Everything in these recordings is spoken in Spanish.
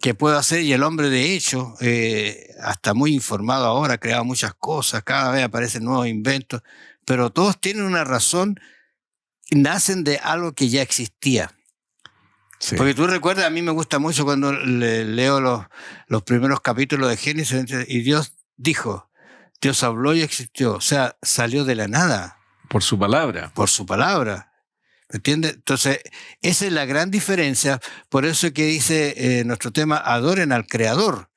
que puedo hacer, y el hombre de hecho, hasta muy informado ahora, ha creado muchas cosas, cada vez aparecen nuevos inventos, pero todos tienen una razón, nacen de algo que ya existía. Sí. Porque tú recuerdas, a mí me gusta mucho cuando leo los primeros capítulos de Génesis, y Dios dijo, Dios habló y existió, o sea, salió de la nada. Por su palabra. Por su palabra. ¿Me entiendes? Entonces, esa es la gran diferencia. Por eso es que dice nuestro tema, adoren al Creador.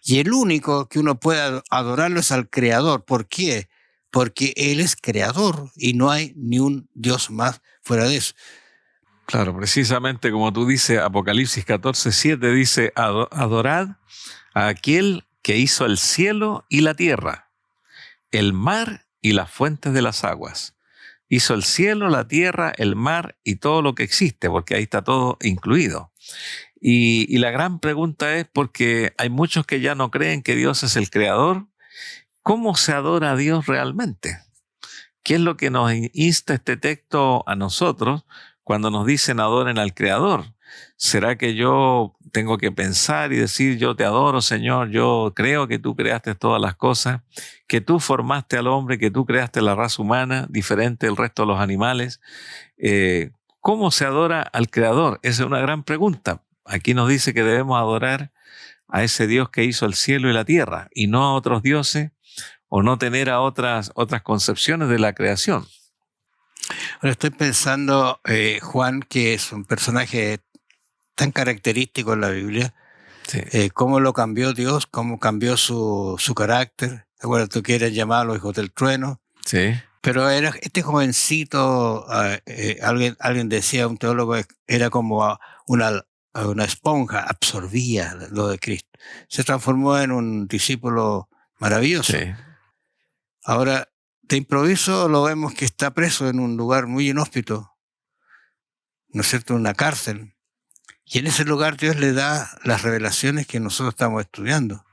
Y el único que uno puede adorarlo es al Creador. ¿Por qué? Porque Él es Creador y no hay ni un Dios más fuera de eso. Claro, precisamente como tú dices, Apocalipsis 14:7 dice, adorad a aquel que hizo el cielo y la tierra, el mar y las fuentes de las aguas. Hizo el cielo, la tierra, el mar y todo lo que existe, porque ahí está todo incluido. Y la gran pregunta es, porque hay muchos que ya no creen que Dios es el creador, ¿cómo se adora a Dios realmente? ¿Qué es lo que nos insta este texto a nosotros cuando nos dicen adoren al creador? ¿Será que yo tengo que pensar y decir, yo te adoro, Señor, yo creo que tú creaste todas las cosas, que tú formaste al hombre, que tú creaste la raza humana, diferente del resto de los animales? ¿Cómo se adora al creador? Esa es una gran pregunta. Aquí nos dice que debemos adorar a ese Dios que hizo el cielo y la tierra, y no a otros dioses, o no tener a otras concepciones de la creación. Ahora estoy pensando, Juan, que es un personaje tan característico en la Biblia, sí. Cómo lo cambió Dios, cómo cambió su carácter. ¿Te acuerdas tú que eran llamados los hijos del trueno? Sí. Pero era este jovencito, alguien decía, un teólogo, era como una esponja, absorbía lo de Cristo. Se transformó en un discípulo maravilloso. Sí. Ahora, de improviso lo vemos que está preso en un lugar muy inhóspito, ¿no es cierto?, en una cárcel. Y en ese lugar Dios le da las revelaciones que nosotros estamos estudiando.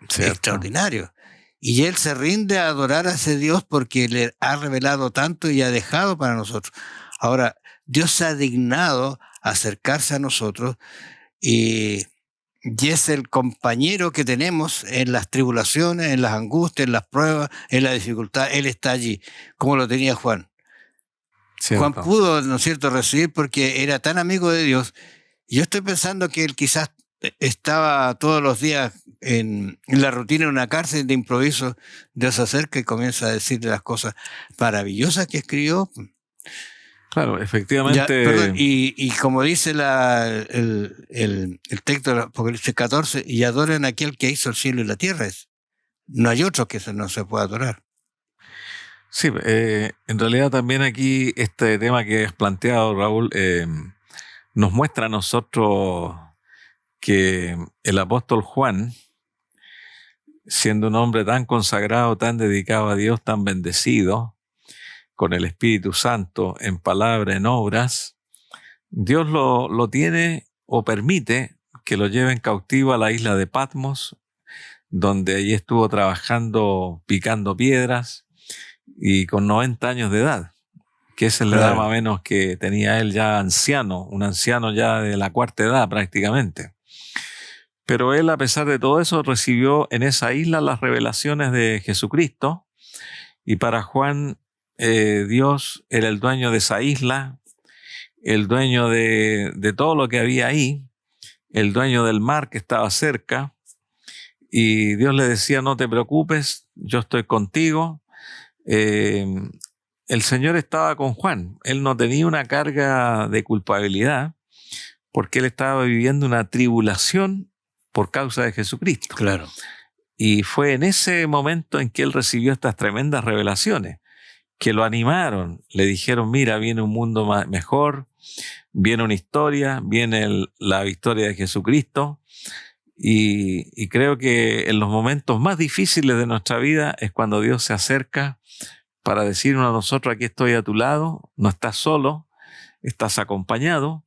¿Cierto? Extraordinario. Y él se rinde a adorar a ese Dios porque le ha revelado tanto y ha dejado para nosotros. Ahora, Dios se ha dignado a acercarse a nosotros y es el compañero que tenemos en las tribulaciones, en las angustias, en las pruebas, en la dificultad. Él está allí, como lo tenía Juan. Cierto. Juan pudo, ¿no es cierto?, recibir porque era tan amigo de Dios. Yo estoy pensando que él quizás estaba todos los días en la rutina de una cárcel, de improviso. Dios se acerca y comienza a decirle las cosas maravillosas que escribió. Claro, efectivamente. Perdón, y como dice el texto de Apocalipsis 14, y adoren a aquel que hizo el cielo y la tierra. No hay otro que no se pueda adorar. Sí, en realidad también aquí este tema que has planteado, Raúl, nos muestra a nosotros que el apóstol Juan, siendo un hombre tan consagrado, tan dedicado a Dios, tan bendecido, con el Espíritu Santo en palabra, en obras, Dios lo tiene o permite que lo lleven cautivo a la isla de Patmos, donde allí estuvo trabajando, picando piedras, y con 90 años de edad, que esa es la edad más o menos que tenía él ya anciano, un anciano ya de la cuarta edad prácticamente. Pero él, a pesar de todo eso, recibió en esa isla las revelaciones de Jesucristo, y para Juan, Dios era el dueño de esa isla, el dueño de todo lo que había ahí, el dueño del mar que estaba cerca, y Dios le decía, no te preocupes, yo estoy contigo. El Señor estaba con Juan, él no tenía una carga de culpabilidad, porque él estaba viviendo una tribulación por causa de Jesucristo. Claro. Y fue en ese momento en que él recibió estas tremendas revelaciones, que lo animaron, le dijeron, mira, viene un mundo mejor, viene una historia, viene la victoria de Jesucristo, y creo que en los momentos más difíciles de nuestra vida es cuando Dios se acerca para decirnos a nosotros, aquí estoy a tu lado, no estás solo, estás acompañado,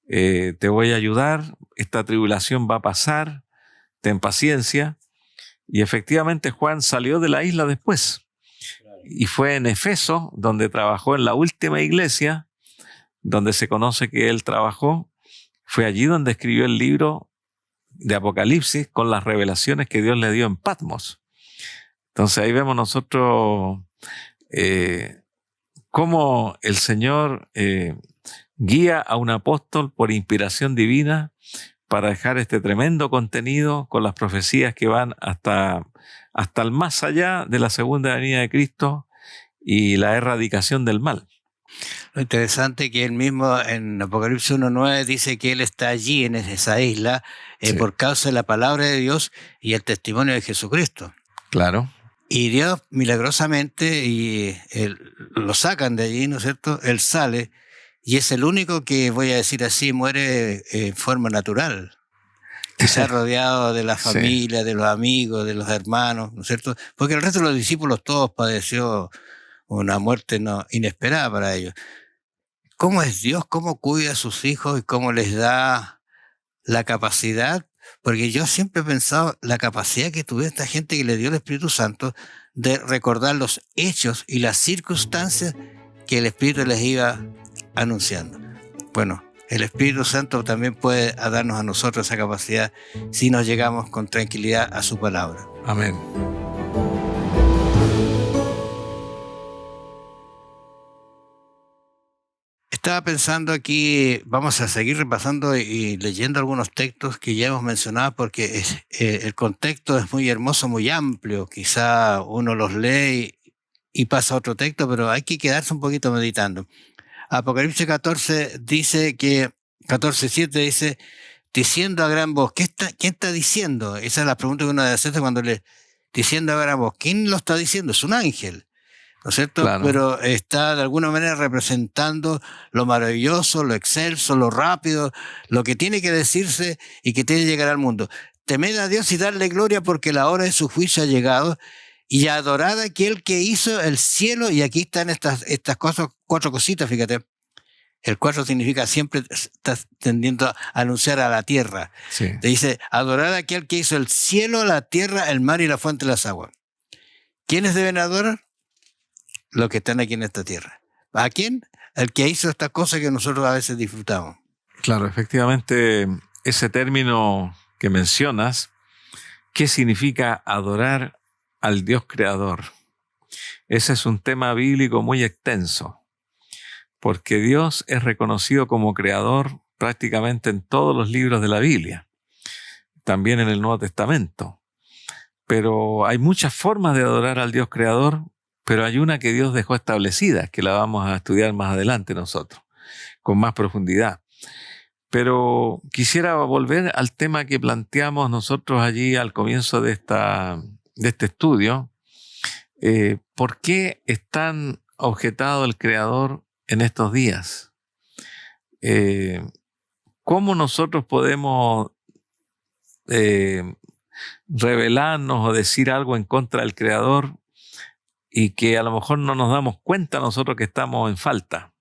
te voy a ayudar, esta tribulación va a pasar, ten paciencia. Y efectivamente Juan salió de la isla después. Y fue en Efeso, donde trabajó en la última iglesia, donde se conoce que él trabajó. Fue allí donde escribió el libro de Apocalipsis con las revelaciones que Dios le dio en Patmos. Entonces ahí vemos nosotros cómo el Señor guía a un apóstol por inspiración divina para dejar este tremendo contenido con las profecías que van hasta el más allá de la segunda venida de Cristo y la erradicación del mal. Lo interesante es que él mismo en Apocalipsis 1:9 dice que él está allí en esa isla Sí. por causa de la palabra de Dios y el testimonio de Jesucristo. Claro. Y Dios milagrosamente lo sacan de allí, ¿no es cierto? Él sale y es el único que, voy a decir así, muere en forma natural. Quizás rodeado de la familia, sí, de los amigos, de los hermanos, ¿no es cierto? Porque el resto de los discípulos todos padeció una muerte inesperada para ellos. ¿Cómo es Dios? ¿Cómo cuida a sus hijos y cómo les da la capacidad? Porque yo siempre he pensado la capacidad que tuvo esta gente que le dio el Espíritu Santo de recordar los hechos y las circunstancias que el Espíritu les iba anunciando. Bueno, el Espíritu Santo también puede darnos a nosotros esa capacidad si nos llegamos con tranquilidad a su palabra. Amén. Estaba pensando aquí, vamos a seguir repasando y leyendo algunos textos que ya hemos mencionado porque el contexto es muy hermoso, muy amplio. Quizá uno los lee y pasa a otro texto, pero hay que quedarse un poquito meditando. Apocalipsis 14 dice que, 14:7 dice, diciendo a gran voz, ¿quién está diciendo? Esa es la pregunta que uno debe hacerse cuando diciendo a gran voz. ¿Quién lo está diciendo? Es un ángel, ¿no es cierto? Claro. Pero está de alguna manera representando lo maravilloso, lo excelso, lo rápido, lo que tiene que decirse y que tiene que llegar al mundo. Temed a Dios y darle gloria porque la hora de su juicio ha llegado y adorad a aquel que hizo el cielo. Y aquí están estas cosas, 4 cositas, fíjate. El 4 significa siempre estás tendiendo a anunciar a la tierra. Sí. Te dice, adorad a aquel que hizo el cielo, la tierra, el mar y la fuente de las aguas. ¿Quiénes deben adorar? Los que están aquí en esta tierra. ¿A quién? El que hizo estas cosas que nosotros a veces disfrutamos. Claro, efectivamente, ese término que mencionas, ¿qué significa adorar al Dios creador? Ese es un tema bíblico muy extenso, porque Dios es reconocido como creador prácticamente en todos los libros de la Biblia, también en el Nuevo Testamento. Pero hay muchas formas de adorar al Dios creador, pero hay una que Dios dejó establecida, que la vamos a estudiar más adelante nosotros, con más profundidad. Pero quisiera volver al tema que planteamos nosotros allí al comienzo de este estudio. ¿Por qué es tan objetado el Creador en estos días? ¿Cómo nosotros podemos revelarnos o decir algo en contra del Creador y que a lo mejor no nos damos cuenta nosotros que estamos en falta?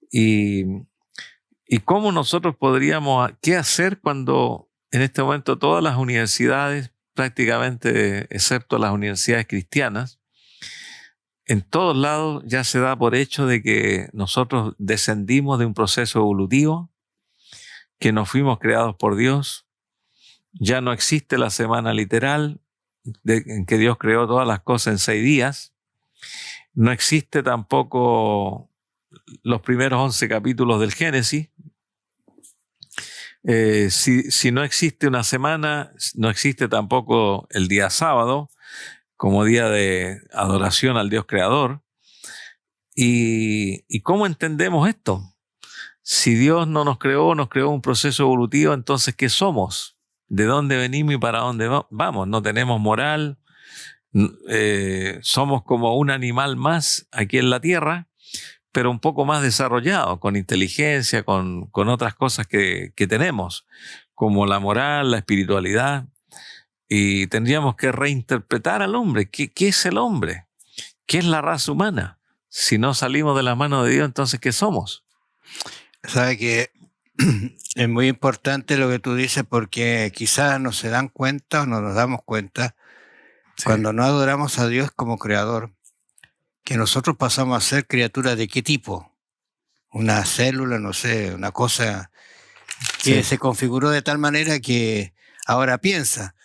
Y cómo nosotros podríamos, ¿qué hacer cuando en este momento todas las universidades, prácticamente excepto las universidades cristianas, en todos lados ya se da por hecho de que nosotros descendimos de un proceso evolutivo, que nos fuimos creados por Dios, ya no existe la semana literal en que Dios creó todas las cosas en 6 días, no existe tampoco los primeros 11 capítulos del Génesis. Si no existe una semana, no existe tampoco el día sábado como día de adoración al Dios creador. ¿Y cómo entendemos esto? Si Dios no nos creó un proceso evolutivo, entonces ¿qué somos? ¿De dónde venimos y para dónde vamos? No tenemos moral, somos como un animal más aquí en la tierra, pero un poco más desarrollado, con inteligencia, con otras cosas que tenemos, como la moral, la espiritualidad. Y tendríamos que reinterpretar al hombre. ¿Qué es el hombre? ¿Qué es la raza humana? Si no salimos de la mano de Dios, entonces ¿qué somos? Sabe que es muy importante lo que tú dices porque quizás no se dan cuenta o no nos damos cuenta cuando no adoramos a Dios como creador, que nosotros pasamos a ser criaturas de qué tipo, una célula, no sé, una cosa que se configuró de tal manera que ahora piensa.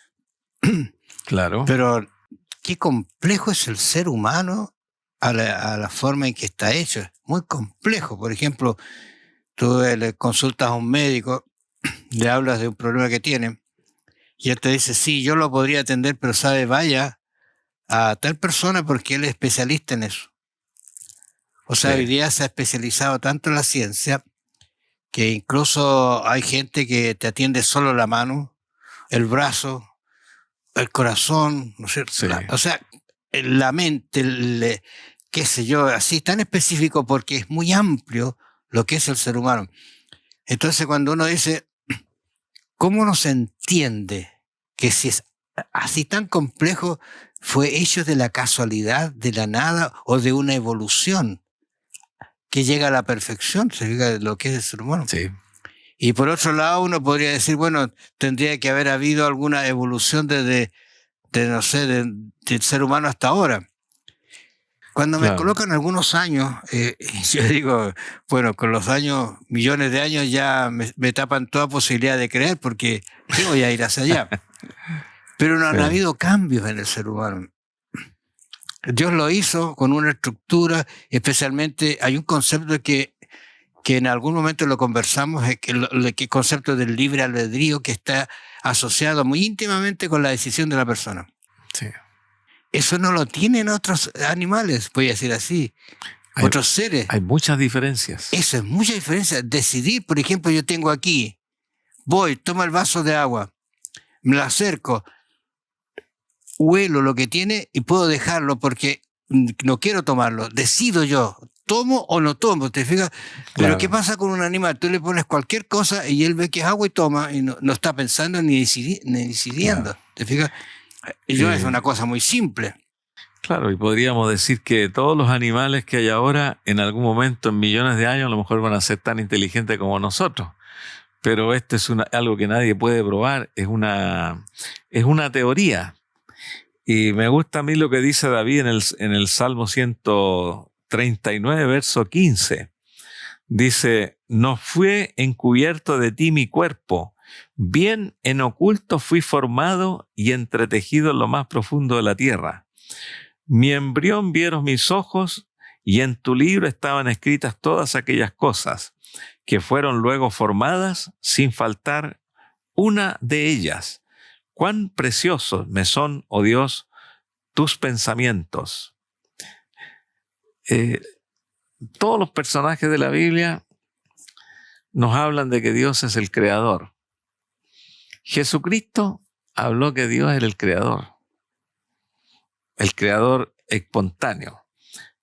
Claro. Pero qué complejo es el ser humano a la forma en que está hecho. Es muy complejo. Por ejemplo, tú le consultas a un médico, le hablas de un problema que tiene, y él te dice, sí, yo lo podría atender, pero sabe, vaya a tal persona porque él es especialista en eso. O sea, hoy día se ha especializado tanto en la ciencia que incluso hay gente que te atiende solo la mano, el brazo, el corazón, ¿no es cierto? Sí. O sea, la mente, qué sé yo, así tan específico porque es muy amplio lo que es el ser humano. Entonces cuando uno dice, ¿cómo no se entiende que si es así tan complejo fue hecho de la casualidad, de la nada o de una evolución que llega a la perfección, se diga lo que es el ser humano? Sí. Y por otro lado uno podría decir, bueno, tendría que haber habido alguna evolución desde no sé, del ser humano hasta ahora. Cuando me colocan algunos años, yo digo, bueno, con los años, millones de años ya me tapan toda posibilidad de creer, porque ¿qué voy a ir hacia allá? Pero no han habido cambios en el ser humano. Dios lo hizo con una estructura, especialmente hay un concepto que en algún momento lo conversamos, el concepto del libre albedrío que está asociado muy íntimamente con la decisión de la persona. Sí. Eso no lo tienen otros animales, voy a decir así, otros seres. Hay muchas diferencias. Eso es mucha diferencia. Decidir, por ejemplo, yo tengo aquí, voy, tomo el vaso de agua, me lo acerco, huelo lo que tiene y puedo dejarlo porque no quiero tomarlo. Decido yo, tomo o no tomo, ¿te fijas? Pero ¿qué pasa con un animal? Tú le pones cualquier cosa y él ve que es agua y toma y no está pensando ni decidiendo, ¿te fijas? Es una cosa muy simple. Claro, y podríamos decir que todos los animales que hay ahora, en algún momento, en millones de años, a lo mejor van a ser tan inteligentes como nosotros. Pero esto es algo que nadie puede probar, es una teoría. Y me gusta a mí lo que dice David en el Salmo 139, verso 15. Dice, no fue encubierto de ti mi cuerpo, bien en oculto fui formado y entretejido en lo más profundo de la tierra. Mi embrión vieron mis ojos y en tu libro estaban escritas todas aquellas cosas que fueron luego formadas sin faltar una de ellas. Cuán preciosos me son, oh Dios, tus pensamientos. Todos los personajes de la Biblia nos hablan de que Dios es el creador. Jesucristo habló que Dios era el creador espontáneo.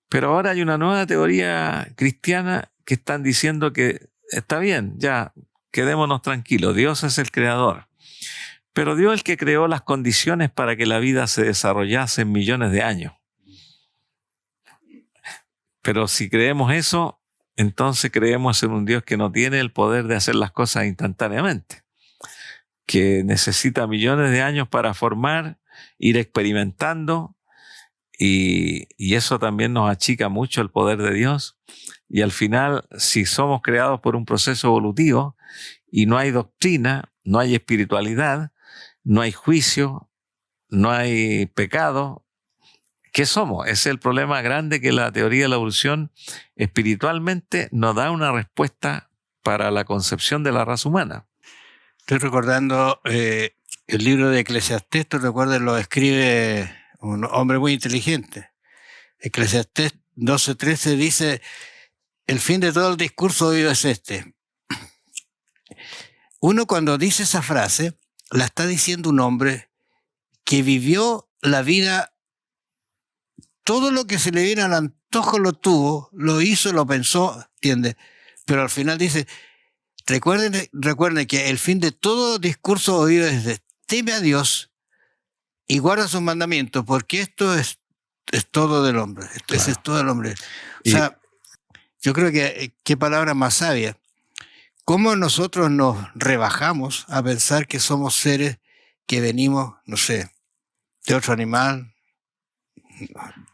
Pero ahora hay una nueva teoría cristiana que están diciendo que está bien, ya, quedémonos tranquilos, Dios es el creador. Pero Dios es el que creó las condiciones para que la vida se desarrollase en millones de años. Pero si creemos eso, entonces creemos en un Dios que no tiene el poder de hacer las cosas instantáneamente, que necesita millones de años para formar, ir experimentando, y eso también nos achica mucho el poder de Dios. Y al final, si somos creados por un proceso evolutivo y no hay doctrina, no hay espiritualidad, no hay juicio, no hay pecado, ¿qué somos? Ese es el problema grande, que la teoría de la evolución espiritualmente nos da una respuesta para la concepción de la raza humana. Estoy recordando el libro de Eclesiastés, tú recuerdas, lo escribe un hombre muy inteligente. Eclesiastés 12:13 dice, el fin de todo el discurso oído es este. Uno cuando dice esa frase, la está diciendo un hombre que vivió la vida, todo lo que se le viene al antojo lo tuvo, lo hizo, lo pensó, ¿entiendes? Pero al final dice, recuerden que el fin de todo discurso oído es de, teme a Dios y guarda sus mandamientos, porque esto es todo del hombre. Ese es todo el hombre. O sea, yo creo que qué palabra más sabia. ¿Cómo nosotros nos rebajamos a pensar que somos seres que venimos, no sé, de otro animal,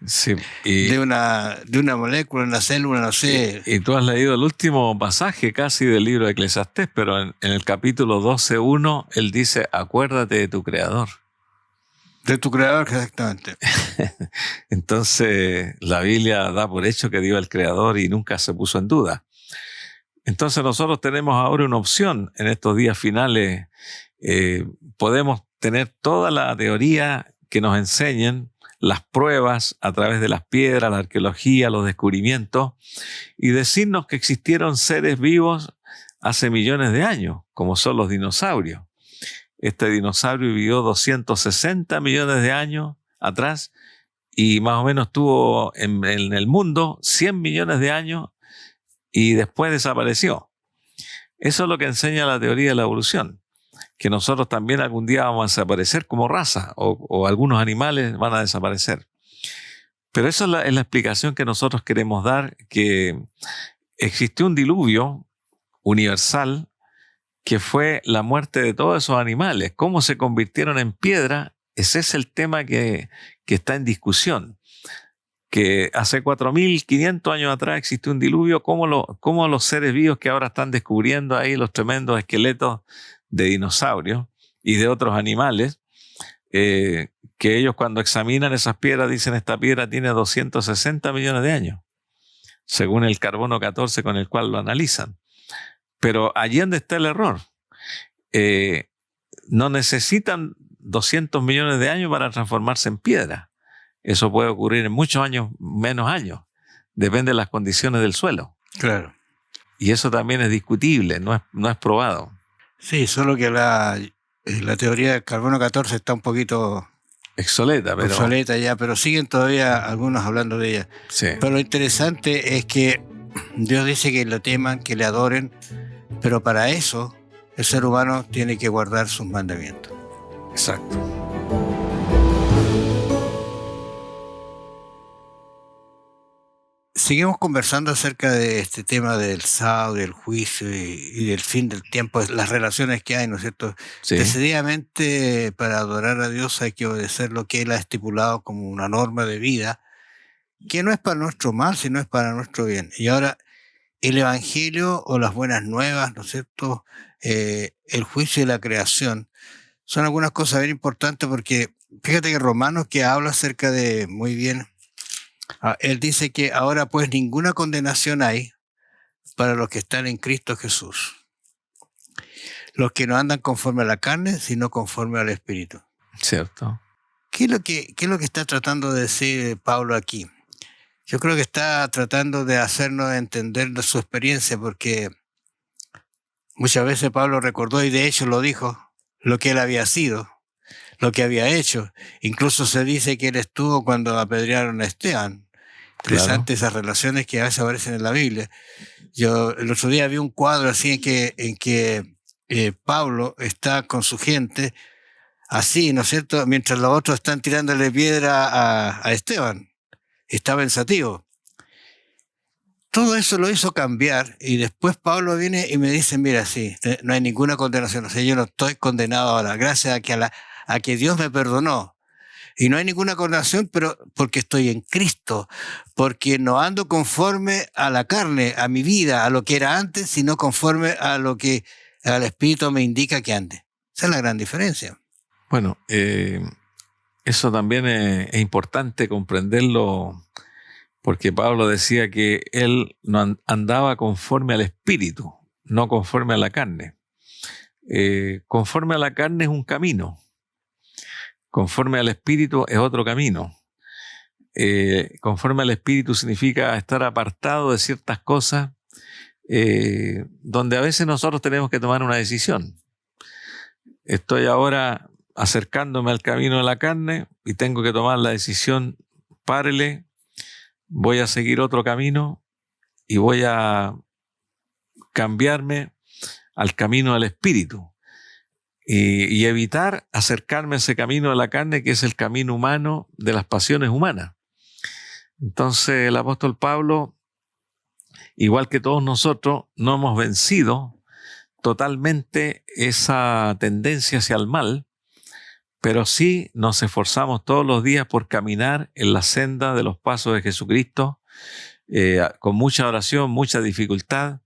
Sí, de una molécula, una célula, no sé. Y tú has leído el último pasaje casi del libro de Eclesiastés, pero en el capítulo 12:1 él dice, acuérdate de tu Creador. De tu Creador, exactamente. Entonces, la Biblia da por hecho que Dios es el Creador y nunca se puso en duda. Entonces, nosotros tenemos ahora una opción en estos días finales. Podemos tener toda la teoría que nos enseñen, las pruebas a través de las piedras, la arqueología, los descubrimientos, y decirnos que existieron seres vivos hace millones de años, como son los dinosaurios. Este dinosaurio vivió 260 millones de años atrás y más o menos tuvo en el mundo 100 millones de años y después desapareció. Eso es lo que enseña la teoría de la evolución, que nosotros también algún día vamos a desaparecer como raza o algunos animales van a desaparecer. Pero eso es la explicación que nosotros queremos dar, que existió un diluvio universal que fue la muerte de todos esos animales. ¿Cómo se convirtieron en piedra? Ese es el tema que está en discusión. Que hace 4.500 años atrás existió un diluvio. ¿Cómo los seres vivos que ahora están descubriendo ahí los tremendos esqueletos de dinosaurios y de otros animales, que ellos cuando examinan esas piedras dicen esta piedra tiene 260 millones de años, según el carbono 14 con el cual lo analizan? Pero allí donde está el error. No necesitan 200 millones de años para transformarse en piedra. Eso puede ocurrir en muchos años, menos años. Depende de las condiciones del suelo. Claro. Y eso también es discutible, no es probado. Sí, solo que la teoría del carbono 14 está un poquito obsoleta ya, pero siguen todavía algunos hablando de ella. Sí. Pero lo interesante es que Dios dice que lo teman, que le adoren, pero para eso el ser humano tiene que guardar sus mandamientos. Exacto. Seguimos conversando acerca de este tema del sábado, del juicio y del fin del tiempo, las relaciones que hay, ¿no es cierto? Sí. Decididamente, para adorar a Dios hay que obedecer lo que Él ha estipulado como una norma de vida, que no es para nuestro mal, sino es para nuestro bien. Y ahora, el Evangelio o las buenas nuevas, ¿no es cierto? El juicio y la creación, son algunas cosas bien importantes porque fíjate que Romanos, que habla acerca de, muy bien, él dice que ahora pues ninguna condenación hay para los que están en Cristo Jesús, los que no andan conforme a la carne, sino conforme al Espíritu. Cierto. ¿Qué es lo que está tratando de decir Pablo aquí? Yo creo que está tratando de hacernos entender de su experiencia, porque muchas veces Pablo recordó, y de hecho lo dijo, lo que él había sido, lo que había hecho. Incluso se dice que él estuvo cuando apedrearon a Esteban. Interesante, esas relaciones que a veces aparecen en la Biblia. Yo el otro día vi un cuadro así en que Pablo está con su gente, así, ¿no es cierto?, mientras los otros están tirándole piedra a Esteban. Está pensativo. Todo eso lo hizo cambiar y después Pablo viene y me dice, mira, sí, no hay ninguna condenación, o sea, yo no estoy condenado ahora, gracias a que Dios me perdonó. Y no hay ninguna condenación, pero porque estoy en Cristo, porque no ando conforme a la carne, a mi vida, a lo que era antes, sino conforme a lo que el Espíritu me indica que ande. Esa es la gran diferencia. Bueno, eso también es importante comprenderlo, porque Pablo decía que él no andaba conforme al Espíritu, no conforme a la carne. Conforme a la carne es un camino. Conforme al Espíritu es otro camino. Conforme al Espíritu significa estar apartado de ciertas cosas, donde a veces nosotros tenemos que tomar una decisión. Estoy ahora acercándome al camino de la carne y tengo que tomar la decisión, párele, voy a seguir otro camino y voy a cambiarme al camino del Espíritu. Y evitar acercarme a ese camino de la carne, que es el camino humano de las pasiones humanas. Entonces el apóstol Pablo, igual que todos nosotros, no hemos vencido totalmente esa tendencia hacia el mal, pero sí nos esforzamos todos los días por caminar en la senda de los pasos de Jesucristo, con mucha oración, mucha dificultad,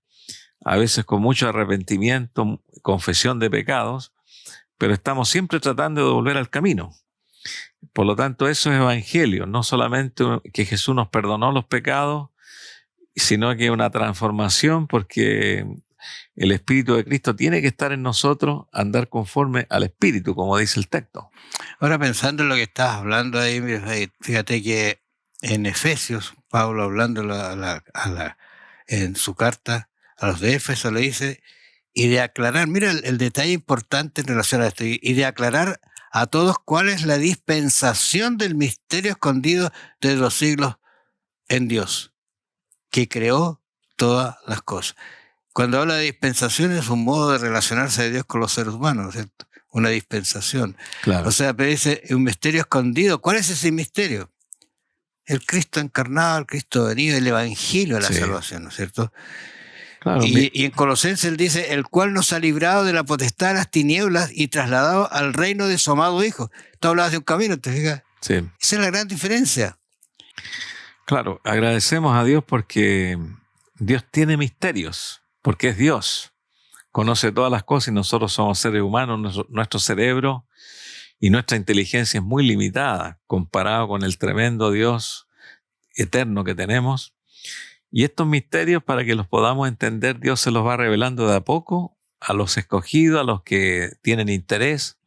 a veces con mucho arrepentimiento, confesión de pecados, pero estamos siempre tratando de volver al camino. Por lo tanto, eso es evangelio, no solamente que Jesús nos perdonó los pecados, sino que una transformación, porque el Espíritu de Cristo tiene que estar en nosotros, andar conforme al Espíritu, como dice el texto. Ahora, pensando en lo que estás hablando ahí, fíjate que en Efesios, Pablo hablando en su carta a los de Éfeso le dice, y de aclarar, mira el detalle importante en relación a esto, y de aclarar a todos cuál es la dispensación del misterio escondido desde los siglos en Dios, que creó todas las cosas. Cuando habla de dispensación es un modo de relacionarse de Dios con los seres humanos, ¿cierto? Una dispensación. Claro. O sea, pero dice un misterio escondido. ¿Cuál es ese misterio? El Cristo encarnado, el Cristo venido, el Evangelio de la salvación, ¿no es cierto? Claro, y en Colosenses él dice, el cual nos ha librado de la potestad de las tinieblas y trasladado al reino de su amado Hijo. Tú hablabas de un camino, ¿te fijas? Sí. Esa es la gran diferencia. Claro, agradecemos a Dios porque Dios tiene misterios, porque es Dios. Conoce todas las cosas y nosotros somos seres humanos, nuestro cerebro y nuestra inteligencia es muy limitada comparado con el tremendo Dios eterno que tenemos. Y estos misterios, para que los podamos entender, Dios se los va revelando de a poco a los escogidos, a los que tienen interés.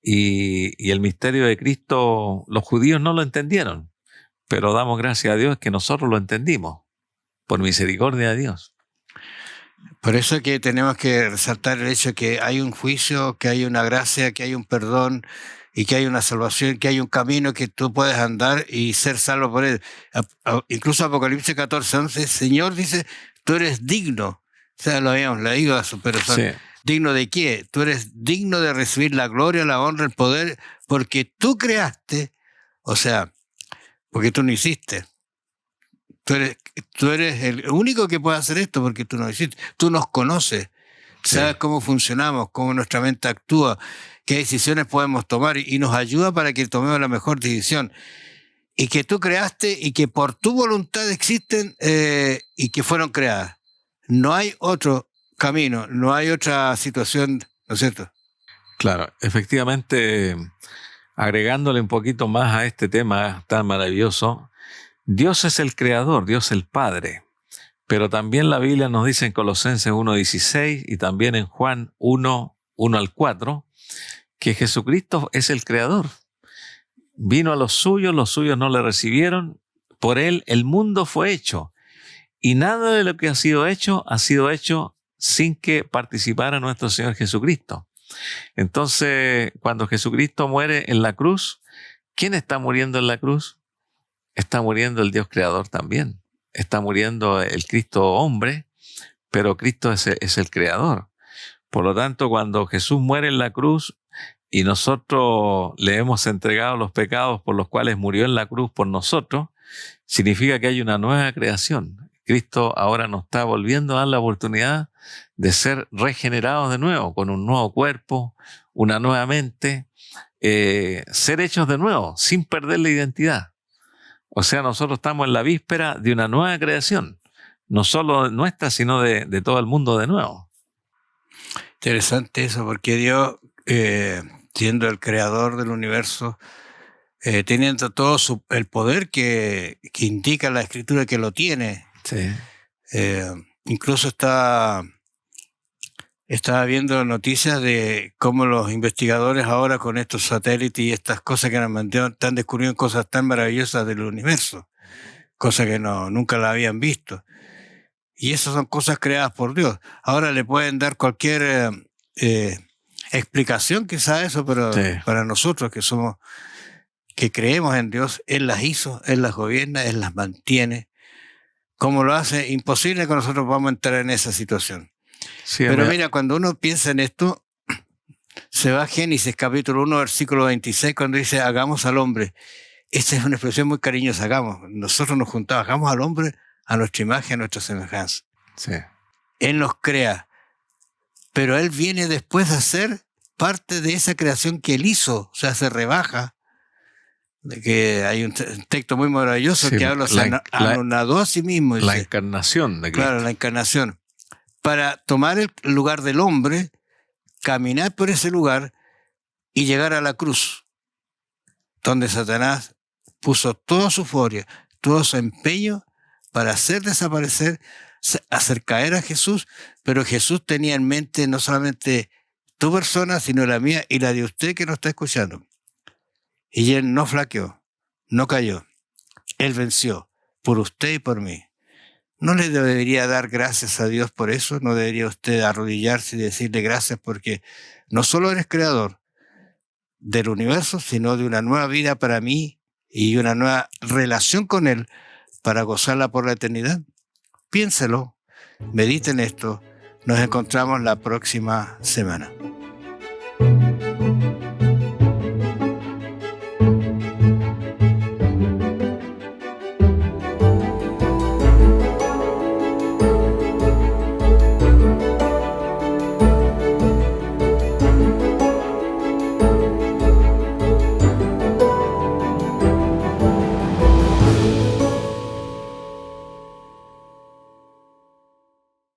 Y el misterio de Cristo, los judíos no lo entendieron, pero damos gracias a Dios que nosotros lo entendimos, por misericordia de Dios. Por eso es que tenemos que resaltar el hecho de que hay un juicio, que hay una gracia, que hay un perdón y que hay una salvación, que hay un camino que tú puedes andar y ser salvo por él. Incluso Apocalipsis 14:11, Señor dice, tú eres digno. O sea, lo habíamos leído a su persona. Sí. ¿Digno de qué? Tú eres digno de recibir la gloria, la honra, el poder, porque tú creaste, o sea, porque tú no hiciste. Tú eres el único que puede hacer esto porque tú no lo hiciste. Tú nos conoces, sabes cómo funcionamos, cómo nuestra mente actúa, qué decisiones podemos tomar y nos ayuda para que tomemos la mejor decisión. Y que tú creaste y que por tu voluntad existen y que fueron creadas. No hay otro camino, no hay otra situación, ¿no es cierto? Claro, efectivamente, agregándole un poquito más a este tema tan maravilloso, Dios es el creador, Dios el Padre, pero también la Biblia nos dice en Colosenses 1:16 y también en Juan 1:1-4 que Jesucristo es el creador. Vino a los suyos no le recibieron, por él el mundo fue hecho y nada de lo que ha sido hecho sin que participara nuestro Señor Jesucristo. Entonces, cuando Jesucristo muere en la cruz, ¿quién está muriendo en la cruz? Está muriendo el Dios creador también. Está muriendo el Cristo hombre, pero Cristo es el creador. Por lo tanto, cuando Jesús muere en la cruz y nosotros le hemos entregado los pecados por los cuales murió en la cruz por nosotros, significa que hay una nueva creación. Cristo ahora nos está volviendo a dar la oportunidad de ser regenerados de nuevo, con un nuevo cuerpo, una nueva mente, ser hechos de nuevo, sin perder la identidad. O sea, nosotros estamos en la víspera de una nueva creación, no solo nuestra, sino de todo el mundo de nuevo. Interesante eso, porque Dios, siendo el creador del universo, teniendo todo el poder que indica la Escritura que lo tiene, sí. Incluso estaba viendo noticias de cómo los investigadores ahora con estos satélites y estas cosas que han mandado están descubriendo cosas tan maravillosas del universo, cosas que nunca la habían visto. Y esas son cosas creadas por Dios. Ahora le pueden dar cualquier explicación quizá a eso, pero para nosotros que creemos en Dios, Él las hizo, Él las gobierna, Él las mantiene. Como lo hace, imposible que nosotros podamos entrar en esa situación. Sí, pero mira, cuando uno piensa en esto, se va a Génesis capítulo 1, versículo 26, cuando dice, hagamos al hombre. Esta es una expresión muy cariñosa, nosotros nos juntamos, hagamos al hombre a nuestra imagen, a nuestra semejanza. Sí. Él nos crea, pero Él viene después a hacer parte de esa creación que Él hizo, o sea, se rebaja. De que hay un texto muy maravilloso que habla, se anonadó a sí mismo. La encarnación de Cristo. Claro, la encarnación. Para tomar el lugar del hombre, caminar por ese lugar y llegar a la cruz, donde Satanás puso toda su furia, todo su empeño para hacer desaparecer, hacer caer a Jesús, pero Jesús tenía en mente no solamente tu persona, sino la mía y la de usted que nos está escuchando. Y Él no flaqueó, no cayó. Él venció por usted y por mí. ¿No le debería dar gracias a Dios por eso? ¿No debería usted arrodillarse y decirle gracias porque no solo eres creador del universo, sino de una nueva vida para mí y una nueva relación con Él para gozarla por la eternidad? Piénselo, mediten esto. Nos encontramos la próxima semana.